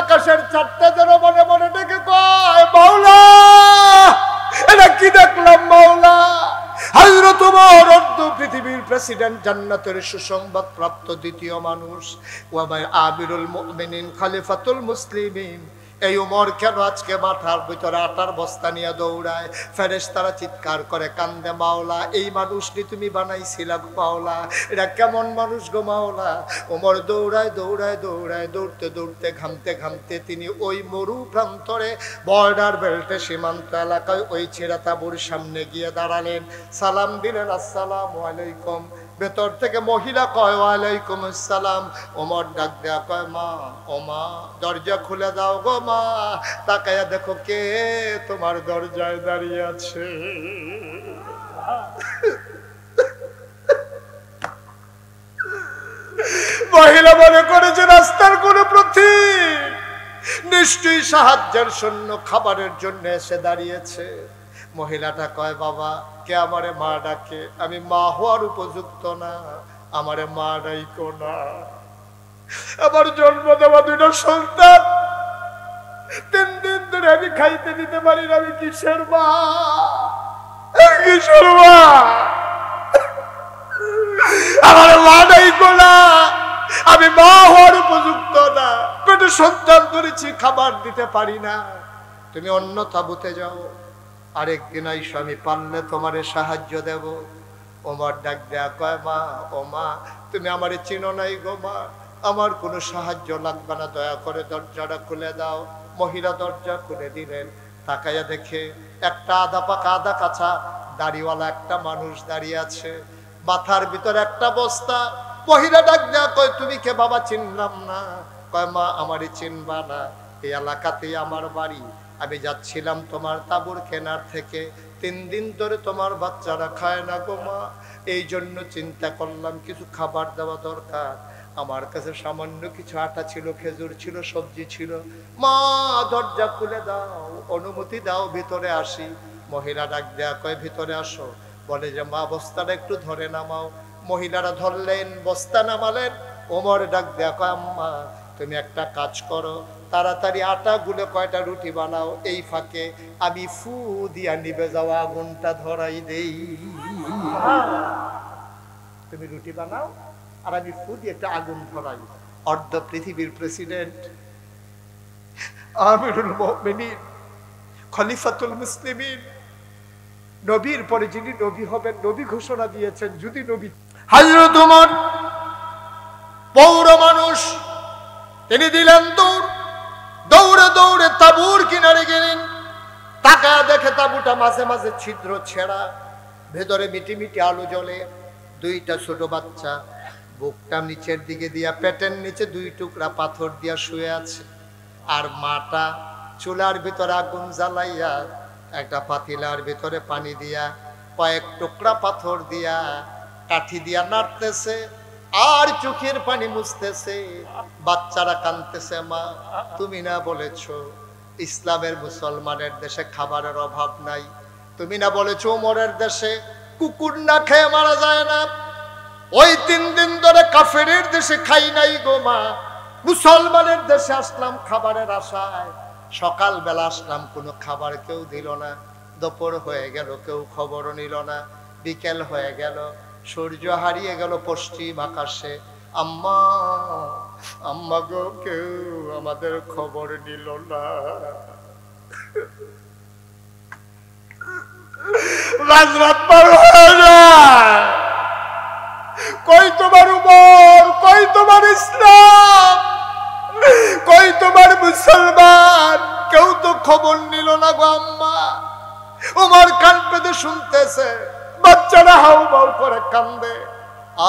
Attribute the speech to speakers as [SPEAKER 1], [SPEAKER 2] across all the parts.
[SPEAKER 1] আকাশের চারটা যেন মনে মনে ডেকে কয়, মাওলা এটা কি দেখলাম মাওলা? হযরত ওমর অর্ধ পৃথিবীর প্রেসিডেন্ট, জান্নাতের সুসংবাদ প্রাপ্ত দ্বিতীয় মানুষ, ওয়া আমিরুল মুমিনিন, খলিফাতুল মুসলিমিন। এই ওমর কেন আজকে মাথার ভিতরে আটার বস্তা নিয়ে দৌড়ায়? ফেরেশতারা চিৎকার করে কান্দে, মাওলা এই মানুষটি তুমি বানাইছিলা গো মাওলা, এটা কেমন মানুষ গো মাওলা? ওমর দৌড়ায় দৌড়ায় দৌড়ায়, দৌড়তে দৌড়তে ঘামতে ঘামতে তিনি ওই মরু প্রান্তরে বর্ডার বেল্টে সীমান্ত এলাকায় ওই ছেঁড়া তাঁবুর সামনে গিয়ে দাঁড়ালেন। সালাম দিলেন, আসসালামু আলাইকুম। ভেতর থেকে মহিলা কয়, ওয়ালাইকুম আসসালাম। ওমর ডাক দেয়া কয়, মা, ও মা, দরজা খুলে দাও গো মা। তাকায়া দেখো কে তোমার দরজায় দাঁড়িয়ে আছে। মহিলা মনে করেছে রাস্তার কোন পথিক, নিশ্চয়ই সাহায্যের জন্য, খাবারের জন্য এসে দাঁড়িয়েছে। মহিলাটা কয়, বাবা কে আমারে মা ডাকে? আমি মা হওয়ার উপযুক্ত না, আমারে মা ডাইকো না। আমার জন্ম দেওয়া দুইটা সন্তান, 3 দিন ধরে আমি খাইতে দিতে পারি না, আমি কিসের মা? কিসের মা? আমার মা ডাইকো না, আমি মা হওয়ার উপযুক্ত না। পেটে সন্তান ধরেছি, খাবার দিতে পারি না, তুমি অন্য তাঁবুতে যাও, আরেকদিন আইসো, আমি পারলে তোমারে সাহায্য দেব। ওমর ডাক দেয়া কয়, মা, ও মা, তুমি আমারে চিনো নাই গো মা, আমার কোনো সাহায্য লাগবে না, দয়া করে দরজাটা খুলে দাও। মহিলা দরজা খুলে দিলেন। তাকাইয়া দেখে একটা আধা পাকা আধা কাঁচা দাড়িওয়ালা একটা মানুষ দাঁড়িয়ে আছে, মাথার ভিতরে একটা বস্তা। মহিলা ডাক দেয়া কয়, তুমি কে বাবা? চিনলাম না। কয়, মা আমারই চিনবা না, এই এলাকাতেই আমার বাড়ি, আমি যাচ্ছিলাম তোমার তাঁবুর কেনার থেকে, 3 দিন ধরে তোমার বাচ্চারা খায় না গো মা, এই জন্য চিন্তা করলাম কিছু খাবার দেওয়া দরকার। আমার কাছে সামান্য কিছু আটা ছিল, খেজুর ছিল, সবজি ছিল। মা দরজা খুলে দাও, অনুমতি দাও, ভিতরে আসি। মহিলা ডাক দেয়া কয়, ভিতরে আসো। বলে যে, মা বস্তাটা একটু ধরে নামাও। মহিলারা ধরলেন, বস্তা নামালেন। ওমর ডাক দেয়া কয়, আম্মা তুমি একটা কাজ করো, তাড়াতাড়ি আটা গুলে কয়টা রুটি বানাও, এই ফাঁকে আমি ফু দিয়া নিভে যাওয়া আগুনটা ধরাই দেই। তুমি রুটি বানাও আর আমি ফু দিয়ে একটা আগুন ধরাই। অর্ধ পৃথিবীর প্রেসিডেন্ট, আমিরুল মুমিনিন, খলিফাতুল মুসলিমিন, নবীর পরে যিনি নবী হবেন, নবী ঘোষণা দিয়েছেন, যদি নবী হযরত ওমর পৌর মানুষ, তিনি দিলেন দৌড়, দৌড়ে দৌড়ে তাঁবুর কিনারে গেলেন। তাকায় দেখে তাঁবুটা মাঝে মাঝে ছিদ্র ছেঁড়া, ভেতরে মিটি মিটি আলো জ্বলে। 2টা ছোট বাচ্চা বুকটা নিচের দিকে দিয়া, পেটের নিচে 2 টুকরা পাথর দিয়া শুয়ে আছে। আর মাটা চুলার ভিতরে আগুন জ্বালাইয়া একটা পাতিলার ভিতরে পানি দিয়া কয়েক টুকরা পাথর দিয়া কাঠি দিয়া নাড়তেছে আর চোখের পানি মুছতেছে। বাচ্চারা কাঁদতেছে, মা তুমি না বলেছো ইসলামের মুসলমানের দেশে খাবারের অভাব নাই? তুমি না বলেছো ওমরের দেশে কুকুর না খেয়ে মারা যায় না? ওই 3 দিন ধরে কাফেরের দেশে খাই নাই গো মা, মুসলমানের দেশে আসলাম খাবারের আশায়। সকাল বেলা আসলাম, কোনো খাবার কেউ দিল না। দুপুর হয়ে গেল, কেউ খবরও নিল না। বিকেল হয়ে গেল, সূর্য হারিয়ে গেল পশ্চিম আকাশে। আম্মা, আম্মা গো, কেউ আমাদের খবর নিল না। রাত পার হয়ে যায়, কই তোমার উমর, কই তোমার ইসলাম, কই তোমার মুসলমান? কেউ তো খবর নিল না গো আম্মা। উমর কান পেতে শুনতেছে, বাচ্চারা হাউ মাউ করে কান্দে,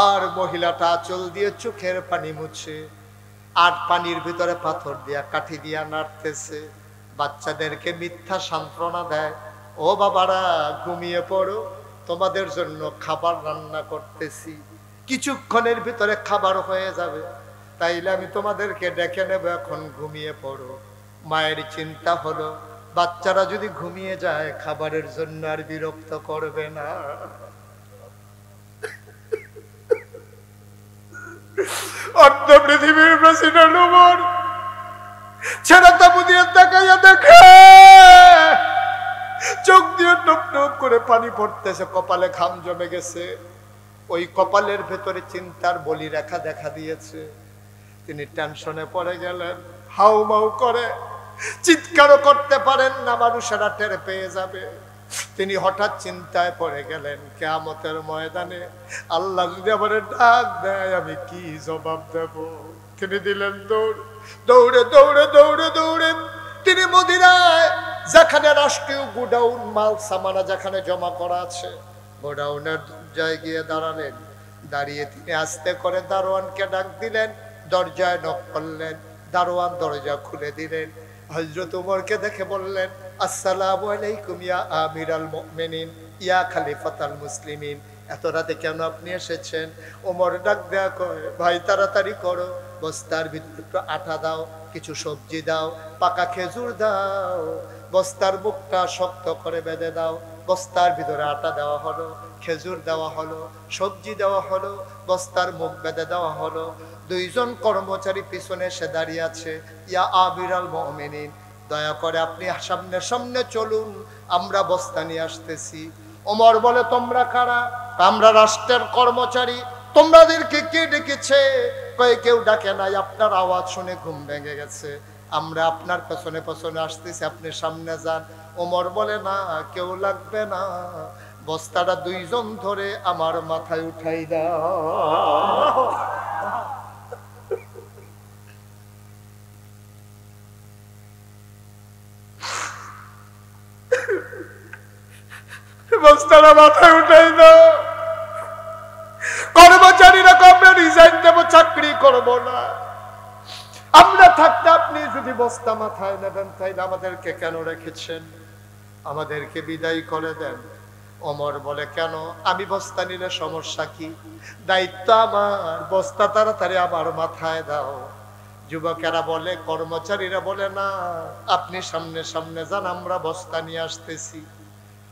[SPEAKER 1] আর মহিলাটা আঁচল দিয়ে চোখের পানি মুছে আর পানির ভিতরে পাথর দিয়া কাঠি দিয়া নাড়তেছে। বাচ্চাদেরকে মিথ্যা সান্ত্বনা দেয়, ও বাবারা ঘুমিয়ে পড়ো, তোমাদের জন্য খাবার রান্না করতেছি, কিছুক্ষণের ভিতরে খাবার হয়ে যাবে, তাইলে আমি তোমাদেরকে ডেকে নেব, এখন ঘুমিয়ে পড়ো। মায়ের চিন্তা হলো, বাচ্চারা যদি ঘুমিয়ে যায় খাবারের জন্য আর বিরক্ত করবে না। অর্ধ পৃথিবীর প্রেসিডেন্ট ওমর ছেড়ে তাবু দিয়ে তাকাইয়া দেখে চোখ দিয়ে টুপ টুপ করে পানি পড়তেছে, কপালে ঘাম জমে গেছে। ওই কপালের ভেতরে চিন্তার বলি রেখা দেখা দিয়েছে। তিনি টেনশনে পড়ে গেলেন, হাউ মাউ করে চিৎকারও করতে পারেন না, মানুষেরা টের পেয়ে যাবে। তিনি হঠাৎ চিন্তায় পড়ে গেলেন, কিয়ামতের ময়দানে আল্লাহ যদি আমার ডাক দেয় আমি কি জবাব দেব। তিনি দিলেন দৌড়, দৌড়ে দৌড়ে দৌড়ে দৌড়ে তিনি মদিনায় যেখানে রাষ্ট্রীয় গোডাউন মাল সামানা যেখানে জমা করা আছে, গোডাউনের দরজায় গিয়ে দাঁড়ালেন। দাঁড়িয়ে তিনি আস্তে করে দারোয়ানকে ডাক দিলেন, দরজায় নক করলেন। দারোয়ান দরজা খুলে দিলেন। হযরত ওমরকে দেখে বললেন, আসসালামু আলাইকুম ইয়া আমিরাল মুমিনিন ইয়া খলিফাতাল মুসলিমিন। এত রাতে কেন আপনি এসেছেন? ওমর ডাক দেয়া কয়, ভাই তাড়াতাড়ি করো, বস্তার ভিতরে একটু আটা দাও, কিছু সবজি দাও, পাকা খেজুর দাও, বস্তার মুখটা শক্ত করে বেঁধে দাও। বস্তার ভিতরে আটা দেওয়া হলো, খেজুর দেওয়া হলো, সবজি দেওয়া হলো, বস্তার মুখ বেঁধে দেওয়া হলো। দুইজন কর্মচারী পিছনে এসে দাঁড়িয়ে আছে। ইয়া আমিরাল মুমিনিন, দয়া করে আপনি সামনে সামনে চলুন, আমরা বস্তা নিয়ে আসতেছি। ওমর বলে, তোমরা কারা? আমরা রাষ্ট্রের কর্মচারী। তোমাদেরকে কে ডেকেছে? কয়ে কেউ ডাকে নাই, আপনার আওয়াজ শুনে ঘুম ভেঙে গেছে, আমরা আপনার পেছনে পেছনে আসতেছি, আপনি সামনে যান। ওমর বলে, না কেউ লাগবে না, বস্তাটা দুইজন ধরে আমার মাথায় উঠাই দাও। বস্তাটা মাথায় উঠাই দাও। কর্মচারীরা আমরা রিজাইন দেব, চাকরি করব না। আমরা থাকতে আপনি যদি বস্তা মাথায় নেবেন, তাইলে আমাদেরকে কেন রেখেছেন? আমাদেরকে বিদায় করে দেন। ওমর বলে, কেন? আমি বস্তা নিলে সমস্যা কি? দায়িত্ব আমার, বস্তা তাড়াতাড়ি আমার মাথায় দাও। যুবকেরা বলে, কর্মচারীরা বলে, না আপনি সামনে সামনে যান, আমরা বস্তা নিয়ে আসতেছি।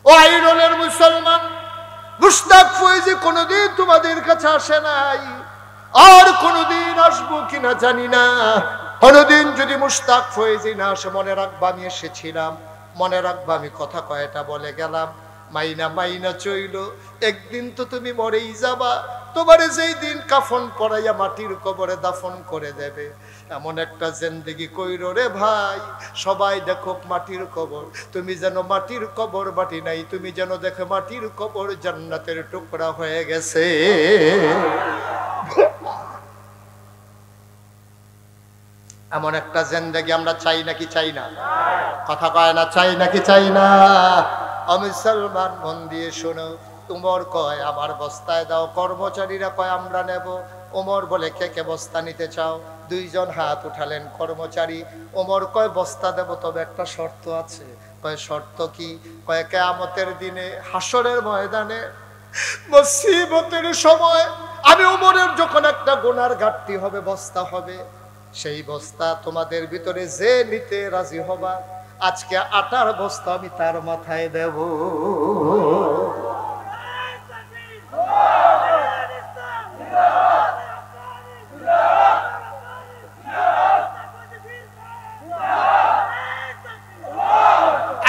[SPEAKER 1] ও আইরনের মুসলমান, মুশতাক ফয়েজি কোনদিন তোমাদের কাছে আসে নাই, আর কোনদিন আসবো কিনা জানি না। কোনদিন যদি মুশতাক ফয়েজি না আসে, মনে রাখবা আমি এসেছিলাম, মনে রাখবা আমি কথা কয়টা বলে গেলাম। মাইনা মাইনা চইল, একদিন তো তুমি মরেই যাবা। তোমার যেই দিন কাফন পরাইয়া মাটির কবরে দাফন করে দেবে, এমন একটা জিন্দেগি কইরো রে ভাই, সবাই দেখো মাটির কবর, তুমি যেন মাটির কবর মাটি নাই, তুমি যেন দেখো মাটির কবর জান্নাতের টুকরা হয়ে গেছে। এমন একটা জিন্দেগি আমরা চাই নাকি চাই না? কথা কয় না, চাই নাকি চাই না? মুসলমান মন দিয়ে শোনো, উমর কয় আমার বস্তায় দাও, কর্মচারীরা কয় আমরা নেব। ওমর বলে, কে কে বস্তা নিতে চাও? দুইজন হাত উঠালেন কর্মচারী। ওমর কয়, বস্তা দেব, তবে একটা শর্ত আছে। কয়, শর্ত কি? কয়, কিয়ামতের দিনে হাসরের ময়দানে মুসিবতের সময় আমি ওমরের যখন একটা গুনার ঘাটতি হবে, বস্তা হবে, সেই বস্তা তোমাদের ভিতরে যে নিতে রাজি হবা, আজকে আটার বস্তা আমি তার মাথায় দেব।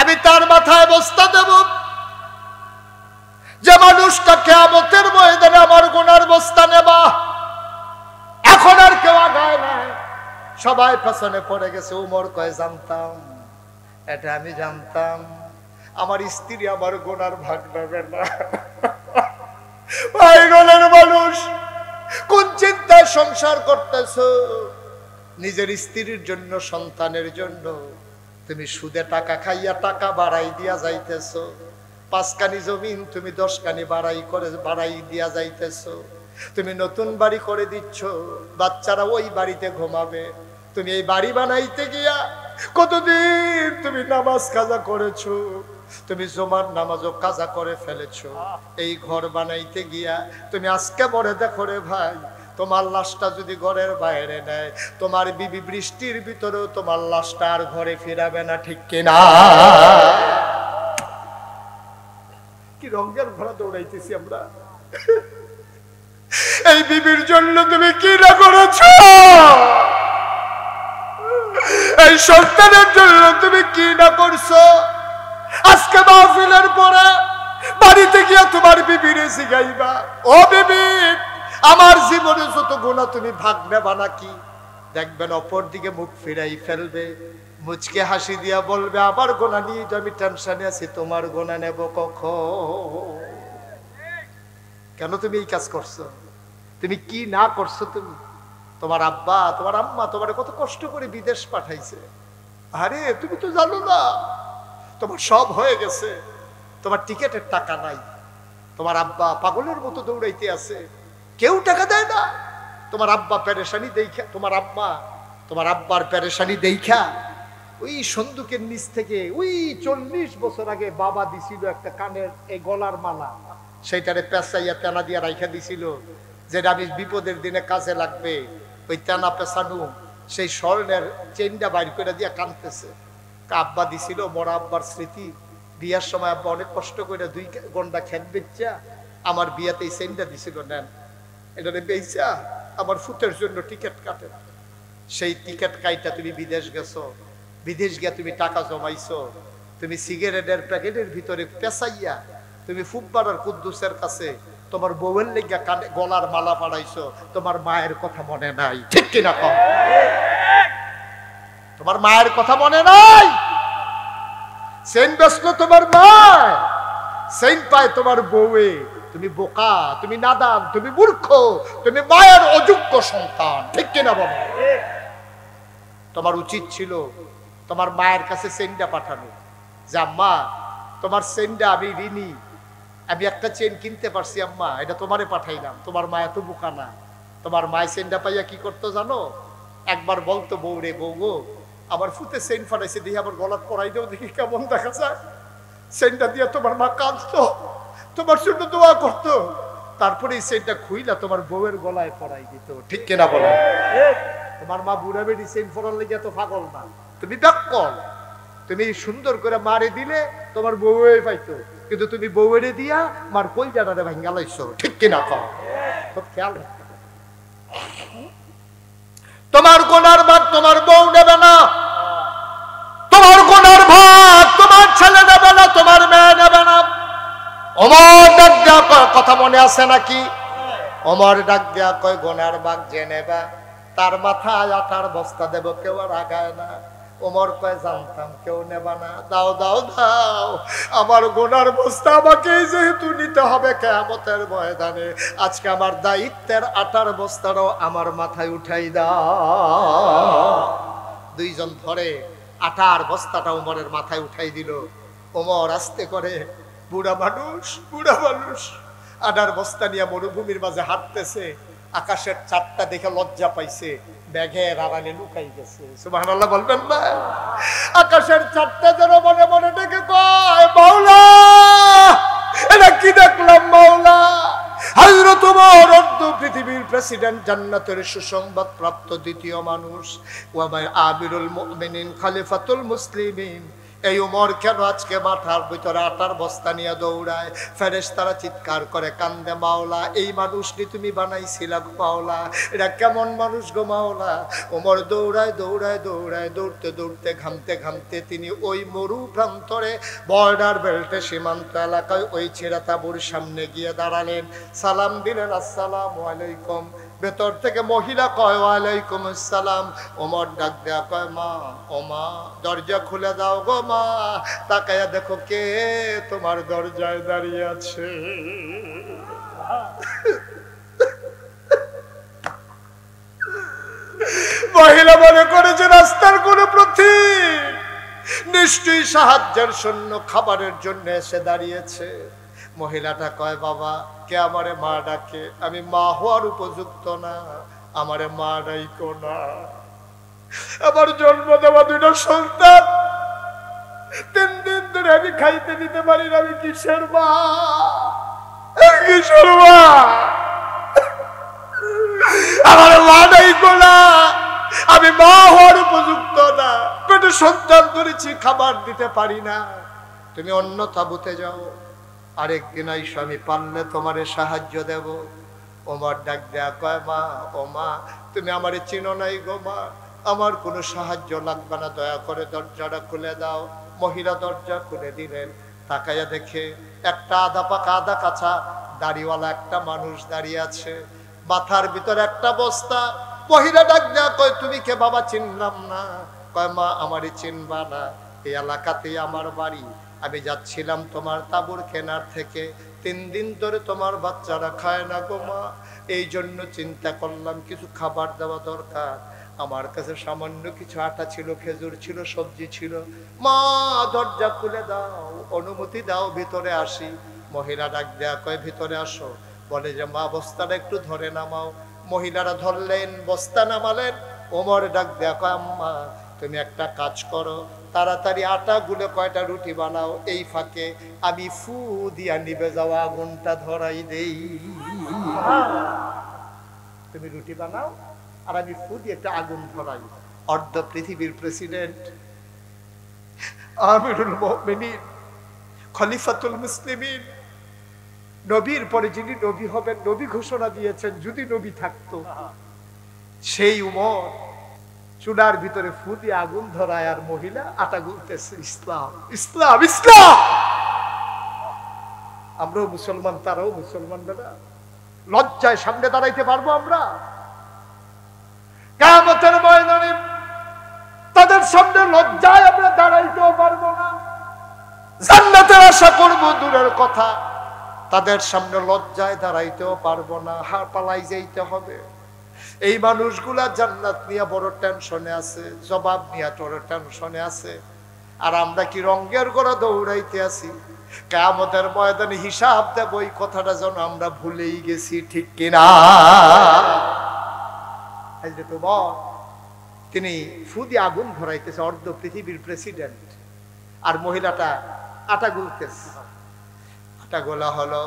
[SPEAKER 1] আমি তার মাথায় বস্তা দেব। যে মানুষটা কিয়ামতের ময়দানে আমার গুনার বস্তা নেবা, এখন আর কেউ আগায় না, সবাই পেছনে পড়ে গেছে। উমর কয়, জানতাম, এটা আমি জানতাম, আমার স্ত্রী আমার গুনার ভাগ নেবে না। ভাই গলের মানুষ, কোন চিন্তায় সংসার করতেছ? নিজের স্ত্রীর জন্য, সন্তানের জন্য তুমি সুদে টাকা খাইয়া টাকা বাড়াই দিয়া যাইতেছ। 5 কানি জমিন তুমি 10 কানি বাড়াই দিয়া যাইতেছ। তুমি নতুন বাড়ি করে দিচ্ছ, বাচ্চারা ওই বাড়িতে ঘুমাবে। তুমি এই বাড়ি বানাইতে গিয়া কতদিন তুমি নামাজ কাজা করেছো, তুমি জুমার নামাজও কাজা করে ফেলেছো। এই ঘর বানাইতে গিয়া তুমি আজকে বলে দেখো রে ভাই, তোমার লাশটা যদি ঘরের বাইরে নেয়, তোমার বিবি বৃষ্টির ভিতরেও তোমার লাশটা আর ঘরে ফিরাবে না, ঠিক কিনা? কি রঙের ঘোড়া দৌড়াইতেছি আমরা। এই বিবির জন্য তুমি কি না করেছো? এই সন্তানের জন্য তুমি কি না করছো। আজকে মাহফিলের পরে বাড়িতে গিয়ে তোমার বিবিরে জিগাইবা, ও বিবি আমার জীবনে যত গুনাহ তুমি ভাগ নেবা নাকি। দেখবেন অপর দিকে মুখ ফিরাই ফেলবে, মুচকে হাসি দিয়া বলবে আমার গুনাহ নিয়ে আমি টেনশনে আছি, তোমার গুনাহ নেব কখন। কেন তুমি এই কাজ করছো? তুমি কি না করছো? তুমি তোমার আব্বা তোমার আম্মা তোমার কত কষ্ট করে বিদেশ পাঠাইছে। আরে তুমি তো জানো না, তোমার সব হয়ে গেছে, তোমার টিকেটের টাকা নাই, তোমার আব্বা পাগলের মতো দৌড়াইতে আছে, কেউ টাকা দেয় না। তোমার আব্বা পেরেশানি দেখা, তোমার আম্মা তোমার আব্বার পেরেশানি দেখা ওই সন্দুকের নিচ থেকে ওই 40 বছর আগে বাবা দিছিল একটা কানের এই গলার মালা, সেইটারে পেঁচাইয়া তেনা দিয়া রাইখা দিছিল, যেটা আমি বিপদের দিনে কাজে লাগবে। ওই তেনা পেঁচানো সেই স্বর্ণের চেনটা বাইর করে দিয়া কানতেছে। আব্বা দিছিল, বড় আব্বার স্মৃতি। বিয়ার সময় আব্বা অনেক কষ্ট করে 2 গন্ডা খেত বেচা আমার বিয়াতে এই চেনটা দিছিল, নেন এটা বেচা আমার ফুটের জন্য টিকিট কাটেন। সেই টিকিট কাইটা তুমি বিদেশ গেছো, বিদেশ গিয়া তুমি টাকা জমাইছো, তুমি সিগারেটের প্যাকেটের ভিতরে পেঁচাইয়া তুমি ফুটবাড়ার কুদ্দুসের কাছে তোমার বউয়ের লেগা কানে গলার মালা পাড়াইছো। তোমার মায়ের কথা মনে নাই, ঠিক কিনা কম? তোমার মায়ের কথা মনে নাই? সেন বেসলো তোমার মা, সেন পায় তোমার বউয়ে। তুমি বোকা, তুমি নাদান, তুমি মূর্খ, তুমি মায়ের অযোগ্য সন্তান, ঠিক কিনা বাবা? তোমার উচিত ছিল তোমার মায়ের কাছে সেনটা পাঠানো, যে আম্মা তোমার সেনটা আমি ঋণী, আমি একটা চেন কিনতে পারছি আম্মা, এটা তোমারে পাঠাইলাম। তোমার মা এত বোকা না। তোমার মায়ের সেনটা পাইয়া কি করতো জানো? একবার বলতো বউ রে, বউ গো আমার ফুতে সেন ফাটাইছে, দেখি আমার গলাত পরাই দেও, দেখি কেমন দেখা যায়। সেনটা দিয়ে তোমার মা কাঁদতো, তোমার জন্য দোয়া করতো, তারপরে এই সেনটা খুইলা তোমার বউয়ের গলায় পরাই দিত, ঠিক কিনা বলো? তোমার মা বুড়া বেড়ি সেন ফোরার লেগে এত পাগল না, তুমি ব্যাকল। তুমি সুন্দর করে মারে দিলে তোমার বউয়ে পাইতো, কিন্তু তুমি বউয়েরে দিয়া মার কলজাটারে ভাঙ্গা লাইছো, ঠিক কিনা কও? খুব খেয়াল রাখতে হবে। তোমার গুনার ভাগ তোমার বউ নেবে না, তোমার গুনার ভাগ তোমার ছেলে নেবে না, তোমার মেয়ে নেবে না। ওমর ডাক দেয়া কয়, কথা মনে আছে নাকি? ওমর ডাক দেয়া কয় গুনার ভাগ যে নেবা তার মাথায় আটার বস্তা দেব, কেউ আর আগায় না। ওমর কয় জানতাম কেউ নেবা না, দাও দাও দাও, আমার গুনার বস্তা আমাকে যেহেতু নিতে হবে কিয়ামতের ময়দানে, আজকে আমার দায়িত্বের আটার বস্তাটাও আমার মাথায় উঠাই দাও। দুইজন ধরে আটার বস্তাটা ওমরের মাথায় উঠাই দিল। ওমর আস্তে করে, বুড়া মানুষ আটার বস্তা নিয়ে মরুভূমির মাঝে হাঁটতেছে। আকাশের চাঁদটা দেখে লজ্জা পাইছে, ব্যাগের আড়ালে লুকাই গেছে। সুবহানাল্লাহ বলবেন না? আকাশের চাঁদটা যেন মনে মনে ডেকে কয়, মাওলা এটা কি দেখলাম মাওলা? হযরত ওমর পৃথিবীর প্রেসিডেন্ট, জান্নাতের সুসংবাদ প্রাপ্ত দ্বিতীয় মানুষ, ওয়া আমিরুল মুমিনিন, খলিফাতুল মুসলিমিন। এই ওমর কেন আজকে মাথার ভিতরে আটার বস্তা নিয়ে দৌড়ায়? ফেরেশতারা চিৎকার করে কান্দে, মাওলা এই মানুষটি তুমি বানাইছিলা গো মাওলা, এটা কেমন মানুষ গো মাওলা? ওমর দৌড়ায় দৌড়তে দৌড়তে ঘামতে ঘামতে তিনি ওই মরু প্রান্তরে বর্ডার বেল্টে সীমান্ত এলাকায় ওই ছেঁড়া তাঁবুর সামনে গিয়ে দাঁড়ালেন। সালাম দিলেন, আসসালামু আলাইকুম। ভেতর থেকে মহিলা কয়, ওয়ালাইকুম আসসালাম। ওমর ডাক দেয়া কয়, মা ও মা দরজা খুলে দাও গো মা, তাকায়া দেখো কে তোমার দরজায় দাঁড়িয়ে আছে। মহিলা মনে করেছে রাস্তার কোন পথিক, নিশ্চয়ই সাহায্যের জন্য খাবারের জন্য এসে দাঁড়িয়েছে। মহিলাটা কয়, বাবা কে আমারে মা ডাকে? আমি মা হওয়ার উপযুক্ত না, আমারে মা ডাইকো না। আমার জন্ম দেওয়া 2টা সন্তান 3 দিন ধরে আমি খাইতে দিতে পারি না, আমি কিসের মা? কিসের মা? আমার মা ডাইকো না, আমি মা হওয়ার উপযুক্ত না, পেটে সন্তান ধরেছি, খাবার দিতে পারি না, তুমি অন্য তাঁবুতে যাও, আরেকদিন আইসো, আমি পারলে তোমারে সাহায্য দেব। ওমর ডাক দেয়া কয়, মা ও মা তুমি আমারে চিনো নাই গো মা, আমার কোনো সাহায্য লাগবে না, দয়া করে দরজাটা খুলে দাও। মহিলা দরজা খুলে দিলেন। তাকাইয়া দেখে একটা আধা পাকা আধা কাঁচা দাড়িওয়ালা একটা মানুষ দাঁড়িয়ে আছে, মাথার ভিতরে একটা বস্তা। মহিলা ডাক দেয়া কয়, তুমি কে বাবা? চিনলাম না। কয়, মা আমারই চিনবা না, এই এলাকাতেই আমার বাড়ি। আমি যাচ্ছিলাম তোমার তাঁবুর কেনার থেকে, 3 দিন ধরে তোমার বাচ্চারা খায় না গো মা, এই জন্য চিন্তা করলাম কিছু খাবার দেওয়া দরকার। আমার কাছে সামান্য কিছু আটা ছিল, খেজুর ছিল, সবজি ছিল। মা দরজা খুলে দাও, অনুমতি দাও, ভিতরে আসি। মহিলা ডাক দেয়া কয়, ভিতরে আসো। বলে যে মা বস্তাটা একটু ধরে নামাও। মহিলারা ধরলেন, বস্তা নামালেন। ওমর ডাক দেয়া কয়, আম্মা তুমি একটা কাজ করো, তাড়াতাড়ি আটা গুলে কয়টা রুটি বানাও, এই ফাঁকে আমি ফু দিয়া নিভে যাওয়া আগুনটা ধরাই দেই। তুমি রুটি বানাও আর আমি ফু দিয়ে একটা আগুন ধরাই। অর্ধ পৃথিবীর প্রেসিডেন্ট, আমিরুল মুমিনিন, খলিফাতুল মুসলিমিন, নবীর পরে যিনি নবী হবেন, নবী ঘোষণা দিয়েছেন যদি নবী থাকতো, সেই উমর চুলার ভিতরে ফু দিয়ে আগুন ধরায় আর মহিলা আটা গুলতেছে। ইসলাম, ইসলাম, ইসলাম। আমরাও মুসলমান, তারাও মুসলমান। দাদা লজ্জায় সামনে দাঁড়াইতে পারবো আমরা? কিয়ামতের ময়দানে তাদের সামনে লজ্জায় আমরা দাঁড়াইতেও পারবো না। জান্নাতের আশা করব দূরের কথা, তাদের সামনে লজ্জায় দাঁড়াইতেও পারবো না, হার পালাই যাইতে হবে। এই মানুষগুলা জান্নাত নিয়ে বড় টেনশনে আছে, জবাব নিয়ে বড় টেনশনে আছে। আর আমরা কি রঙ্গের গড়া দৌড়াইতে আছি? কিয়ামতের ময়দানে হিসাব দেব, এই কথাটা যেন আমরা ভুলেই গেছি, ঠিক কিনা? তিনি ফু দিয়ে আগুন ধরাইতেছে, অর্ধ পৃথিবীর প্রেসিডেন্ট, আর মহিলাটা আটা গুলতেছে। আটা গোলা হলো,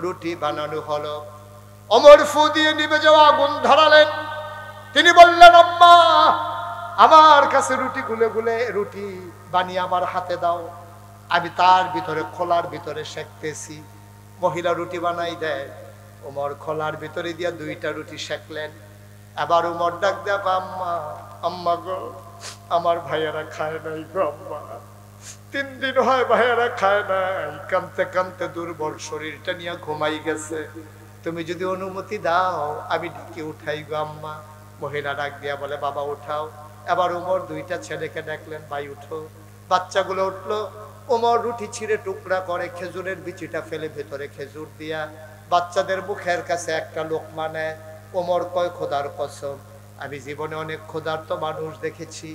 [SPEAKER 1] রুটি বানানো হলো। ওমর ফু দিয়ে নিভে যাওয়া আগুন ধরালেন। তিনি বললেন, আম্মা আমার কাছে রুটি গুলে গুলে রুটি বানিয়ে আমার হাতে দাও, আমি তার ভিতরে খোলার ভিতরে সেকতেছি। মহিলা রুটি বানাই দেয়। ওমর খোলার ভিতরে দিয়া 2টা রুটি সেকলেন। আবার ওমর ডাক দেয়া, আম্মা, আম্মা গো আমার ভাইয়েরা খায় নাই গো আম্মা, 3 দিন হয় ভাইয়েরা খায় নাই, কাঁদতে কাঁদতে দুর্বল শরীরটা নিয়ে ঘুমাই গেছে, তুমি যদি অনুমতি দাও আমি ডেকে উঠাই গো আম্মা। মহিলা ডাক দিয়া বলে, বাবা উঠাও। এবার ওমর 2টা ছেলেকে ডাকলেন, ভাই উঠো। বাচ্চাগুলো উঠলো। ওমর রুটি ছিঁড়ে টুকরা করে খেজুরের বিচিটা ফেলে ভেতরে খেজুর দিয়া বাচ্চাদের মুখের কাছে একটা লোকমা নেয়। ওমর কয়, খোদার কসম আমি জীবনে অনেক ক্ষুধার্ত মানুষ দেখেছি,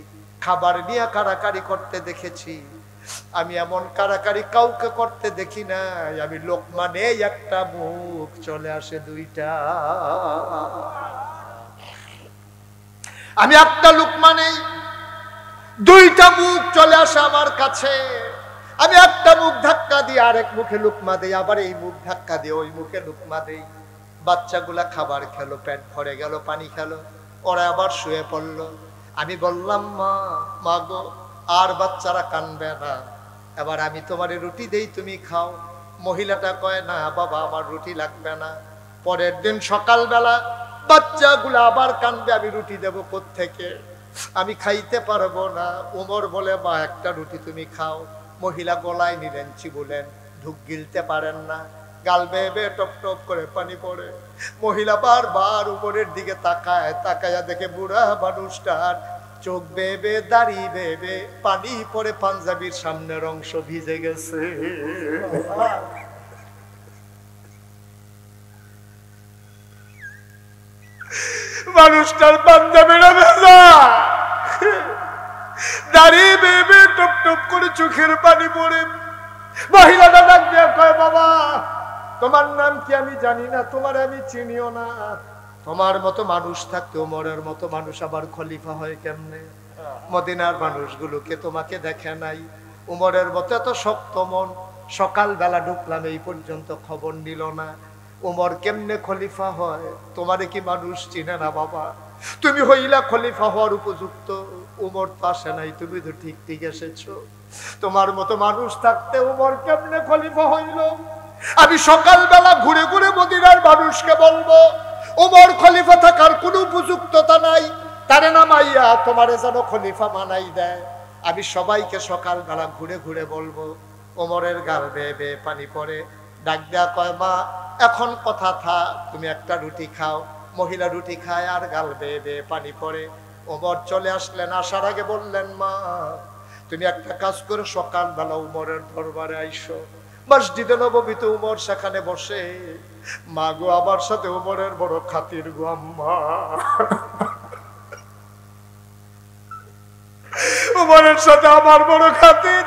[SPEAKER 1] খাবার নিয়ে কারাকারি করতে দেখেছি, আমি এমন কারাকারি কাউকে করতে দেখি নাই। আমি লোকমা নেই, একটা মুখ চলে আসে 2টা। আমি একটা লোকমা নেই, 2টা মুখ চলে আসে আমার কাছে। আমি একটা মুখ ধাক্কা দিয়ে আরেক মুখে লুকমা দেই, আবার এই মুখ ধাক্কা দিয়ে ওই মুখে লুকমা দেই। বাচ্চাগুলা খাবার খেলো, পেট ভরে গেল, পানি খেলো, ওরা আবার শুয়ে পড়লো। আমি বললাম, মা, মা গো আর বাচ্চারা কানবে না, এবার আমি তোমার রুটি দেই, তুমি খাও। মহিলাটা কয়, না বাবা আমার রুটি লাগবে না। পরের দিন সকালবেলা বাচ্চাগুলা আবার কানবে, আমি রুটি দেবো কোত্থেকে, আমি খাইতে পারবো না। ওমর বলে, মা একটা রুটি তুমি খাও। মহিলা গলায় নিলেন, চিবুলেন, ঢুক গিলতে পারেন না, গাল বেয়ে বেয়ে টপ টপ করে পানি পড়ে। মহিলা বারবার উপরের দিকে তাকায়, তাকায়া দেখে বুড়া মানুষটার চোখ বেয়ে বেয়ে, দাড়ি বেয়ে বেয়ে পানি পড়ে, পাঞ্জাবির সামনের অংশ ভিজে গেছে। মানুষটার পাঞ্জাবিটা ভেজা, দাড়ি বেয়ে বেয়ে টপ টপ করে চোখের পানি পড়ে। মহিলাটা ডাক দিয়ে কয়, বাবা তোমার নাম কি? আমি জানি না, তোমার আমি চিনিও না। তোমার মতো মানুষ থাকতে ওমরের মতো মানুষ আবার খলিফা হয় কেমনে? মদিনার মানুষগুলোকে তোমাকে দেখে নাই, ওমরের মতো এত শক্ত মন, সকালবেলা ঢুকলাম এই পর্যন্ত খবর নিল না, ওমর কেমনে খলিফা হয়? তোমারে কি মানুষ চিনে না বাবা? তুমি হইলা খলিফা হওয়ার উপযুক্ত, ওমর তো আসে নাই, তুমি তো ঠিক ঠিক এসেছো। তোমার মতো মানুষ থাকতে ওমর কেমনে খলিফা হইল? আমি সকালবেলা ঘুরে ঘুরে মদিনার মানুষকে বলবো ওমর খলিফা থাকার কোনো উপযুক্ততা নাই, তারে নামাইয়া তোমারে যেন খলিফা বানাই দেয়। আমি সবাইকে সকালবেলা ঘুরে ঘুরে বলবো। ওমরের গাল বেয়ে বেয়ে পানি পড়ে। ডাক দেয়া কয়, মা এখন কথা থাক, তুমি একটা রুটি খাও। মহিলা রুটি খায় আর গাল বেয়ে বেয়ে পানি পড়ে। ওমর চলে আসলেন, আসার আগে বললেন, মা তুমি একটা কাজ করে সকালবেলা উমরের দরবারে আইসো। মসজিদে নববীতে উমর সেখানে বসে। মা গো, আমার সাথে উমরের বড় খাতির গো আম্মা। উমরের সাথে আমার বড় খাতির,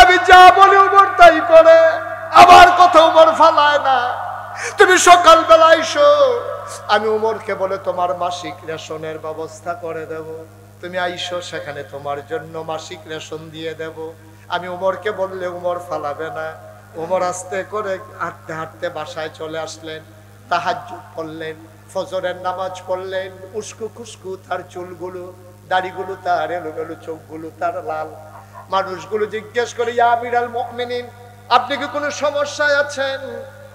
[SPEAKER 1] আমি যা বলি উমর তাই করে, আমার কথা উমর ফালায় না। তুমি সকালবেলা আইসো, আমি উমরকে বলে তোমার মাসিক রেশনের ব্যবস্থা করে দেব। তুমি আইসো, সেখানে তোমার জন্য মাসিক রেশন দিয়ে দেব। আমি উমরকে বললে উমর ফালাবে না। উমর আস্তে করে হাঁটতে হাঁটতে বাসায় চলে আসলেন। তাহাজ্জুদ পড়লেন, ফজরের নামাজ পড়লেন। উস্কু খুস্কু তার চুলগুলো, দাড়িগুলো তার এলোমেলো, চোখগুলো তার লাল। মানুষগুলো জিজ্ঞেস করে, ইয়া আমিরাল মুমিনিন, আপনি কি কোনো সমস্যায় আছেন?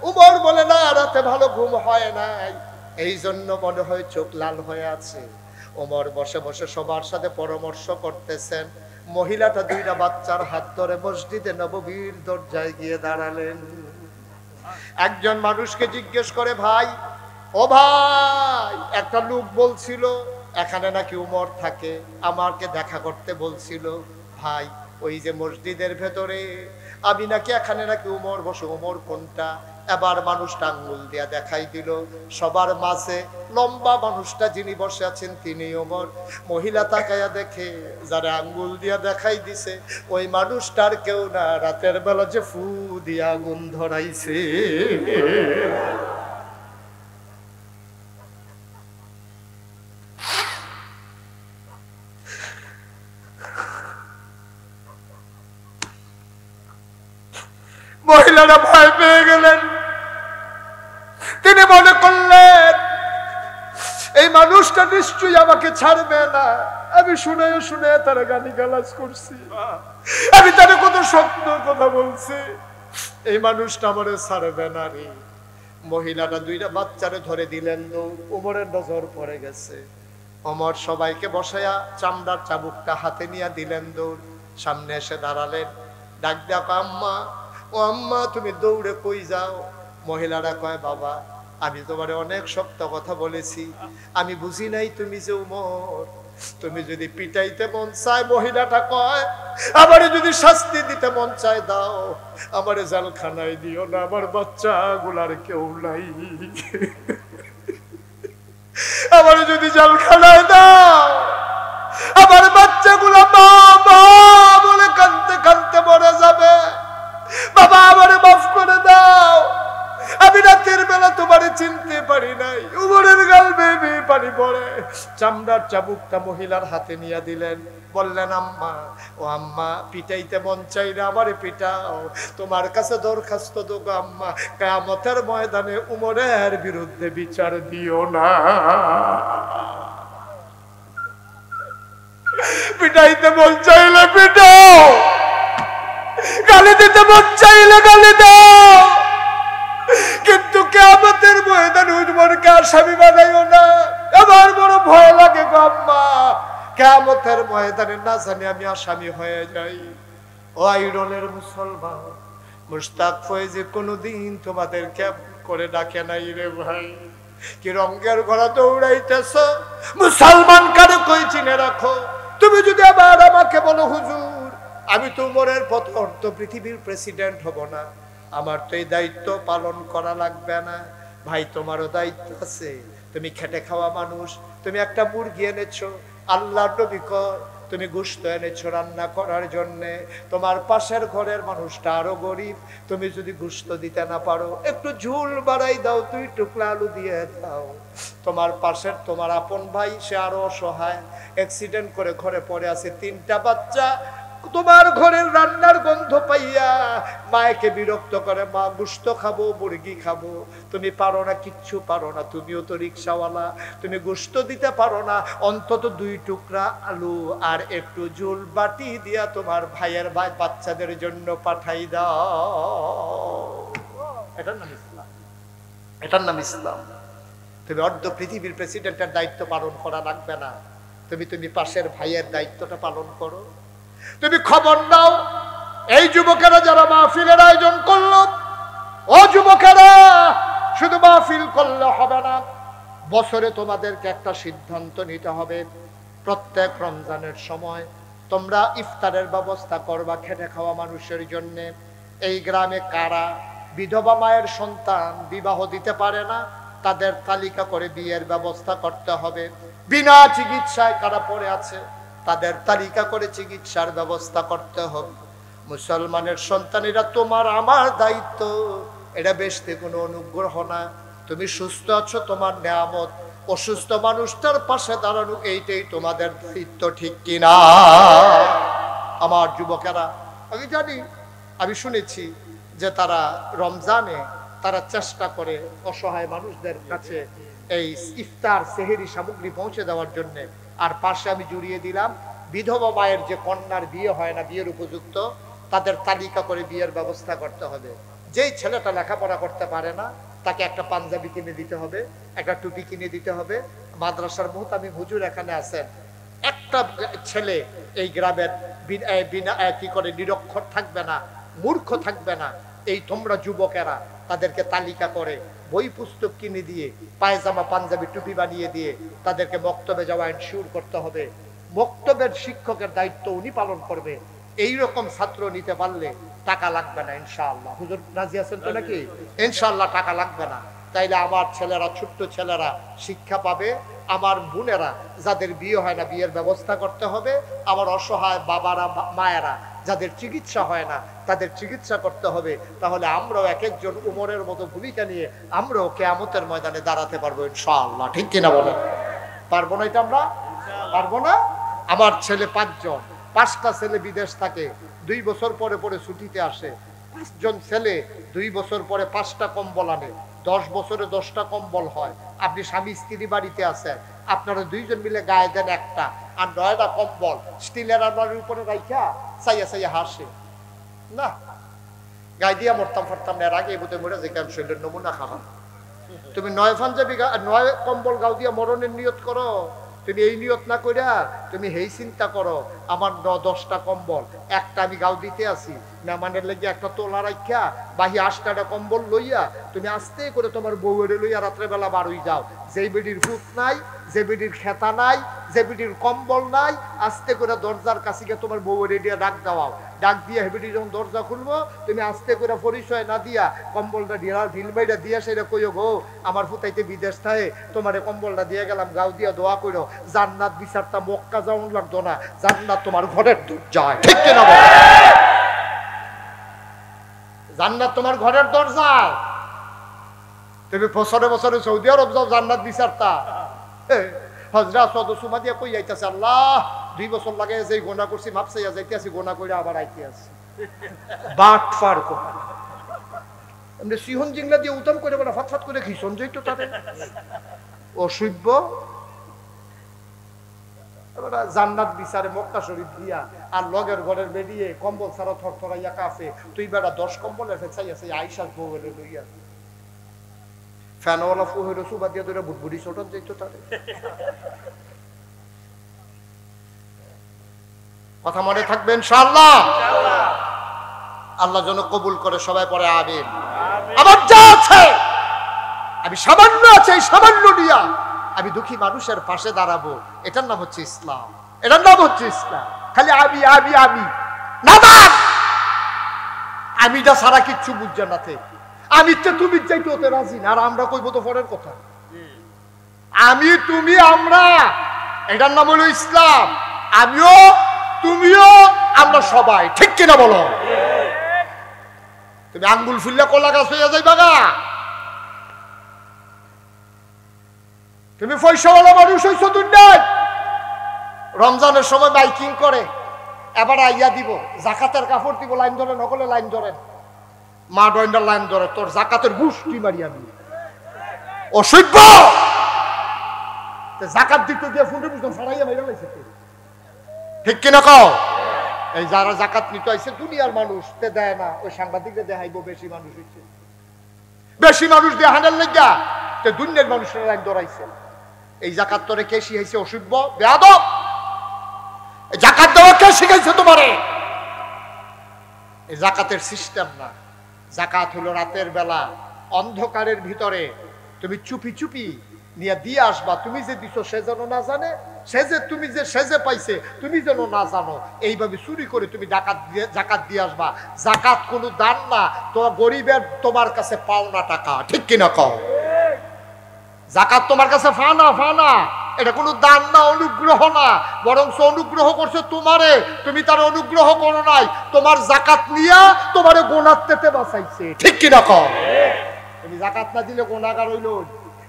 [SPEAKER 1] উমর বলে, না, রাতে ভালো ঘুম হয় নাই, এই জন্য মনে হয় চোখ লাল হয়ে আছে। ওমর বসে বসে সবার সাথে পরামর্শ করতেছেন। মহিলাটা দুইটা বাচ্চার হাত ধরে মসজিদে নববীর দরজায় গিয়ে দাঁড়ালেন। একজন মানুষকে জিজ্ঞেস করে, ভাই, ও ভাই, একটা লোক বলছিল এখানে নাকি উমর থাকে, আমাকে দেখা করতে বলছিল। ভাই, ওই যে মসজিদের ভেতরে, আমি নাকি এখানে নাকি উমর বসে। উমর কোনটা? এবার মানুষটা আঙ্গুল দিয়া দেখাই দিল। সবার মাঝে লম্বা মানুষটা যিনি বসে আছেন তিনি ওমর। মহিলা তাকায়া দেখে, যারা আঙ্গুল দিয়া দেখাই দিছে ওই মানুষটার কেউ না, রাতের বেলা যে ফু দিয়া আগুন ধরাইছে। মহিলারা ভয় পেয়ে গেলেন। তিনি মনে করলেন এই মানুষটা নিশ্চয়ই আমাকে ছাড়বে না। আমি শুনে শুনে তারা গালি গালাজ করছি, আমি তারা কত সত্য কথা বলছি, এই মানুষটা আমারে ছাড়বে না রে। মহিলাটা দুইটা বাচ্চারে ধরে দিলেন। ওমরের নজর পড়ে গেছে। ওমর সবাইকে বসায়া চামড়ার চাবুকটা হাতে নিয়ে দিলেন দৌড়। সামনে এসে দাঁড়ালেন। ডাক দেয়া, আম্মা, ও আম্মা, তুমি দৌড়ে কই যাও? মহিলারা কয়, বাবা, আমি তোমারে অনেক শক্ত কথা বলেছি, আমি বুঝি নাই তুমি যে উমর। তুমি যদি পিটাইতে মন চায়, মহিলাটা কয়, আমারে যদি শাস্তি দিতে মন চায় দাও, আমারে জেলখানায় দিও না, আমার বাচ্চা গুলার কেউ নাই। আমারে যদি জেলখানায় দাও, আমার বাচ্চাগুলা মা মা বলে কাঁদতে কাঁদতে মরে যাবে। বাবা, আমারে মাফ করে দাও, আমি রাতের বেলা তোমারে চিনতে পারি নাই। উমরের গাল বেয়ে বেয়ে পানি পড়ে। চামড়ার চাবুকটা মহিলার হাতে নিয়ে দিলেন। বললেন, আম্মা, ও আম্মা, পিটাইতে মন চাইলে আমারে পিটাও, তোমার কাছে দরখাস্ত দেবো আম্মা, কিয়ামতের ময়দানে উমরের বিরুদ্ধে বিচার দিও না। পিটাইতে মন চাইলে পিটাও, গালি দিতে মন চাইলে গালি দাও, কিন্তু কিয়ামতের ময়দানে উমরকে আসামি বানাইও না। আমার বড় ভয় লাগে গো আম্মা, কিয়ামতের ময়দানে না জানি আমি আসামি হয়ে যাই। ও আইরনের মুসলমান, মুশতাক ফয়েজি কোনদিন তোমাদের কেমন করে ডাকে নাই রে ভাই? কি রঙের ঘোড়া দৌড়াইতেছ? মুসলমান কারে কই চিনে রাখো। তুমি যদি আবার আমাকে বলো, হুজুর, আমি তো উমরের পথে অর্ধ পৃথিবীর প্রেসিডেন্ট হব না, আমার তো এই দায়িত্ব পালন করা লাগবে না। ভাই, তোমারও দায়িত্ব আছে, তুমি খেটে খাওয়া মানুষ। তুমি একটা মুরগি এনেছো, আল্লাহর নবী কয় তুমি গোশত এনেছো রান্না করার জন্যে, তোমার পাশের ঘরের মানুষটা আরো গরিব, তুমি যদি গোশত দিতে না পারো, একটু ঝুল বাড়াই দাও, 2 টুকরা আলু দিয়ে দাও। তোমার পাশের তোমার আপন ভাই, সে আরো অসহায়, অ্যাক্সিডেন্ট করে ঘরে পড়ে আছে, 3টা বাচ্চা, তোমার ঘরের রান্নার গন্ধ পাইয়া মায়েকে বিরক্ত করে, মা গোশত খাবো, মুরগি খাবো। তুমি পারো না, কিচ্ছু পারো না, তুমিও তো রিক্সাওয়ালা, তুমি গোশত দিতে পারো না, অন্তত 2 টুকরা আলু আর একটু ঝোল বাটি দিয়া তোমার ভাইয়ের ভাই বাচ্চাদের জন্য পাঠাই দাও। এটার নাম ইসলাম, এটার নাম ইসলাম। তুমি অর্ধ পৃথিবীর প্রেসিডেন্টের দায়িত্ব পালন করা লাগবে না। তুমি পাশের ভাইয়ের দায়িত্বটা পালন করো। তুমি খবর নাও, এই যুবকেরা যারা মাহফিলের আয়োজন করলো, ও যুবকেরা, শুধু মাহফিল করলে হবে না, বছরে তোমাদেরকে একটা সিদ্ধান্ত নিতে হবে। প্রত্যেক রমজানের সময় তোমরা ইফতারের ব্যবস্থা করবা খেটে খাওয়া মানুষের জন্য। এই গ্রামে কারা বিধবা মায়ের সন্তান বিবাহ দিতে পারে না, তাদের তালিকা করে বিয়ের ব্যবস্থা করতে হবে। বিনা চিকিৎসায় কারা পড়ে আছে, তাদের তালিকা করে চিকিৎসার ব্যবস্থা করতে হবে। মুসলমানের সন্তানেরা তোমার আমার দায়িত্ব, এটা বেশতে কোনো অনুগ্রহ না। তুমি সুস্থ আছো, তোমার নেয়ামত। অসুস্থ মানুষটার পাশে দাঁড়ানো এইটাই তোমাদের দায়িত্ব, ঠিক কিনা? আমার যুবকেরা, আমি জানি, আমি শুনেছি যে তারা রমজানে তারা চেষ্টা করে অসহায় মানুষদের কাছে এই ইফতার সেহেরি সামগ্রী পৌঁছে দেওয়ার জন্য। আর পাশে আমি জুড়িয়ে দিলাম, বিধবা মায়ের যে কন্যার বিয়ে হয় না, বিয়ের উপযুক্ত, তাদের তালিকা করে বিয়ের ব্যবস্থা করতে হবে। যেই ছেলেটা লেখাপড়া করতে পারে না, তাকে একটা পাঞ্জাবি কিনে দিতে হবে, একটা টুপি কিনে দিতে হবে। মাদ্রাসার মুহতামিম হুজুর এখানে আছেন, একটা ছেলে এই গ্রামের বিনা কি করে নিরক্ষর থাকবে না, মূর্খ থাকবে না। এই তোমরা যুবকেরা তাদেরকে তালিকা করে বই পুস্তক কিনে দিয়ে, পায়জামা পাঞ্জাবি টুপি বানিয়ে দিয়ে তাদেরকে মক্তবে যাওয়া এনশিওর করতে হবে। মক্তবের শিক্ষকের দায়িত্ব উনি পালন করবে। এইরকম ছাত্র নিতে পারলে টাকা লাগবে না ইনশাআল্লাহ। হুজুর রাজি আছেন তো নাকি? ইনশাআল্লাহ টাকা লাগবে না। তাইলে আমার ছেলেরা, ছোট্ট ছেলেরা শিক্ষা পাবে। আমার বোনেরা যাদের বিয়ে হয় না, বিয়ের ব্যবস্থা করতে হবে। আমার অসহায় বাবারা, মায়েরা যাদের চিকিৎসা হয় না, তাদের চিকিৎসা করতে হবে। তাহলে আমরাও এক একজন উমরের মতো ভূমিকা নিয়ে আমরাও কিয়ামতের ময়দানে দাঁড়াতে পারবো ইনশাআল্লাহ, ঠিক কিনা বলেন? পারবো না এটা? আমরা পারবো না? আমার ছেলে 5 জন, 5টা ছেলে বিদেশ থাকে, 2 বছর পরে পরে ছুটিতে আসে। 5 জন ছেলে 2 বছর পরে 5টা কম্বল আনে, 10 বছরে 10টা কম্বল হয়। আপনি স্বামী স্ত্রী বাড়িতে আছেন, আপনারা 2 জন মিলে গায়ে দেন একটা, আর 9টা কম্বল স্টিলের আলমারির উপরে রাইখা চাইয়া চাইয়া হাসে না। গায়ে দিয়া মরতাম ফারতাম না, এর আগে বোধহয় মরে যে কেন শরীরের নমুনা খারাপ। তুমি 9 পাঞ্জাবি 9 কম্বল গাও দিয়া মরণের নিয়ত করো। তুমি এই নিয়ত না কইরা তুমি হেই চিন্তা করো, আমার 10টা কম্বল, একটা আমি গাও দিতে আসি, মেহমানের লেগে একটা তোলা রাখা বাহি 8টা কম্বল লইয়া তুমি আস্তে করে তোমার বউয়ের লইয়া রাত্রেবেলা বাড়ুই যাও। যেই বেডির ভূত নাই, যে বেডির খেতা নাই, যে বেডির কম্বল নাই, আস্তে করে দরজার কাছে গিয়ে তোমার বউয়ের দিয়ে ডাক দেওয়াও। ডাক দিয়ে হেবিটি যখন দরজা খুলবো, তুমি আস্তে করে পরিচয় না দিয়া কম্বলটা ঢিল মাইরা দিয়া সেটা কইও, গো আমার ফুতাইতে বিদেশ থাকে, তোমার কম্বলটা দিয়ে গেলাম, গাও দিয়া দোয়া করো, জান্নাত বিচারটা মক্কা যাওয়ান লাগতো না, জান্নাত তোমার ঘরের দরজায়, ঠিক কিনা বলো? জান্নাত তোমার ঘরের দরজায়। তুমি বছরে বছরে সৌদি আরব যাও জান্নাত বিচারতা। হযরত সুমা দিয়া কই যাইতাছে, আল্লাহ 2 বছর লাগে যে গোনা করছি মাপ চাইয়া যাইতেছি, গোনা করে আবার আইতে আছি। বাট ফার করে এমনি সিহন জিংলা দিয়ে উতাম করে বলা ফাতফাত করে খিসন যাইতো তাদের অসভ্য। জান্নাত বিচারে মক্কা শরীফ দিয়া আর লগের ঘরের বেরিয়ে কম্বল ছাড়া থরথরাইয়া কাফে, তুই বেড়া 10 কম্বল এসে চাইয়াছে আইসার বউ লইয়া ফ্যানওয়ালা ফুহের সুবা দিয়ে ধরে বুটবুড়ি ছোটন যাইতো তাদের। কথা মনে থাকবে ইনশাআল্লাহ। আল্লাহ যেন কবুল করে, সবাই পরে আমিন। আমার যা আছে আমি সামান্য আছে, এই সামান্য নিয়া আমি দুঃখী মানুষের পাশে দাঁড়াবো। এটার নাম হচ্ছে ইসলাম, এটার নাম হচ্ছে ইসলাম। খালি আমি আমি আমি না, আমিটা ছাড়া কিচ্ছু বুঝছে না। আমি তো তুমি চাইতে হতে রাজি না, আর আমরা কইবো তো পরের কথা। আমি তুমি আমরা, এটার নাম হলো ইসলাম। আমিও তুমিও আমরা সবাই, ঠিক কিনা বলো? তুমি আঙ্গুল ফুললে কলা গাছ হইয়া যাইবা গা। তুমি পয়সাওয়ালা মানুষ হইছো দুনিয়ায়। রমজানের সময় মাইকিং করে, এবার আইয়া দিব, জাকাতের কাপড় দিব, লাইন ধরে নকলে লাইন ধরেন, মা ডয়েন্ডার লাইন ধরে, তোর জাকাতের গুষ্টি মারি আমি। অসভ্য! জাকাত দিতে গিয়ে ফুটে বুঝতাম ফাড়াইয়া মেরে লাইছে, ঠিক কিনা কও? এই যারা জাকাত নিতে আইছে দুনিয়ার মানুষ, তে দেয় না, ওই সাংবাদিকরা দেখাইব বেশি মানুষ হইছে, বেশি মানুষ দেখানোর লাগিয়া তে দুনিয়ার মানুষের লাইন ধরাইছে। এই জাকাত তোরে কে শিখাইছে? অসভ্য, বেয়াদব! জাকাত দেওয়া কে শিখাইছে তোমারে? এই জাকাতের সিস্টেম না। জাকাত হলো রাতের বেলা অন্ধকারের ভিতরে তুমি চুপি চুপি নিয়ে দিয়ে আসবা। তুমি যে দিছো সে যেন না জানে, তুমি যে সেজে পাইছে তুমি যেন না জানো। এইভাবে চুরি করে তুমি জাকাত দিয়ে আসবা। জাকাত কোনো দান না, তোমার গরিবের তোমার কাছে পাওনা টাকা। ঠিক কিনা কও? জাকাত তোমার কাছে ফানা, এটা কোনো দান না, অনুগ্রহ না, বরং অনুগ্রহ করছে তোমারে। তুমি তার অনুগ্রহ করো নাই, তোমার জাকাত নিয়া তোমারে গোনার থেকে বাঁচাইছে। ঠিক কিনা কও? তুমি জাকাত না দিলে গোনাগার হইল।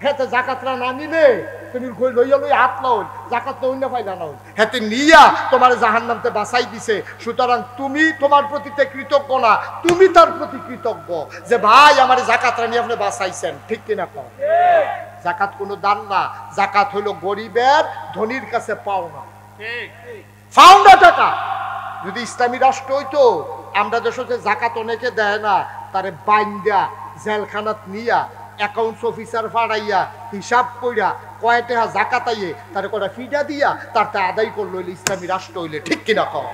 [SPEAKER 1] হেতে জাকাতরা না নিলে তুমি লইয়া লই হাত নাও, জাকাত না অন্য পাইলা নাও। হেতে নিয়া তোমার জাহান্নামতে বাঁচাই দিছে। সুতরাং তুমি তোমার প্রতি কৃতজ্ঞ না, তুমি তার প্রতি কৃতজ্ঞ যে ভাই আমার জাকাতরা নিয়ে আপনি বাঁচাইছেন। ঠিক কিনা কও? জাকাত কোনো দান না, জাকাত হলো গরিবের ধনীর কাছে পাওনা, পাওনা টাকা। যদি ইসলামী রাষ্ট্র হইতো, আমরা দেশে জাকাত অনেকে দেয় না, তারে বাইন্দা জেলখানাত নিয়া অ্যাকাউন্টস অফিসার ফাড়াইয়া হিসাব কইরা কয় টাকা জাকাত আইয়ে তার কটা ফিডা দিয়া তার তা আদায় করলো হইলে ইসলামী রাষ্ট্র হইলে। ঠিক কিনা কও?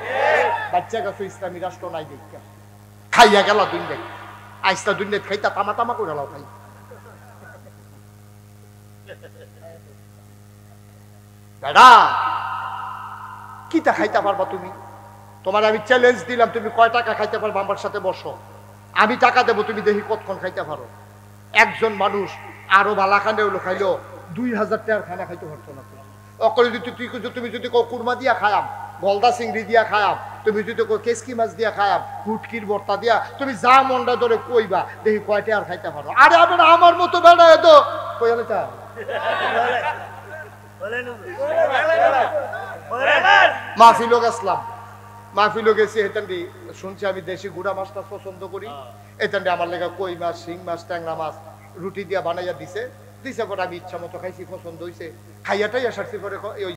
[SPEAKER 1] বাচ্চা গেছো ইসলামী রাষ্ট্র নাই দেখা, খাইয়া গেল দুনিয়া, আইসটা দুনিয়া খাইতা তামা তামা করে লাও খাই। দাদা কিটা খাইতে পারবা তুমি? তোমার আমি চ্যালেঞ্জ দিলাম, তুমি কয় টাকা খাইতে পারবা আমার সাথে বসো, আমি টাকা দেবো, তুমি দেখি কতক্ষণ খাইতে পারো। একজন মানুষ আরো বালা খানে হলো খাইলো 2000 টাকার খানা খাইতে পারতো না। অকলে যদি তুমি যদি কুরমা দিয়া খায়াম, গলদা চিংড়ি দিয়া খায়াম, তুমি যদি কেসকি মাছ দিয়া খায়াম, হুটকির ভর্তা দিয়া, তুমি যা মনটা ধরে কইবা দেখি কয়টা আর খাইতে পারো। আরে আমার মতো বেড়া তো কইলে তা মাহফিলও গেছিলাম, মাহফিলও গেছি। হেতান্ডি শুনছি আমি দেশি গুড়া মাছটা পছন্দ করি, এতান্ডি আমার লেগে কই মাছ, শিং মাছ, ট্যাংরা মাছ রুটি দিয়া বানাইয়া দিছে পরে আমি ইচ্ছা মতো খাইছি, পছন্দ হয়েছে, খাইয়াটাই আসারছি পরে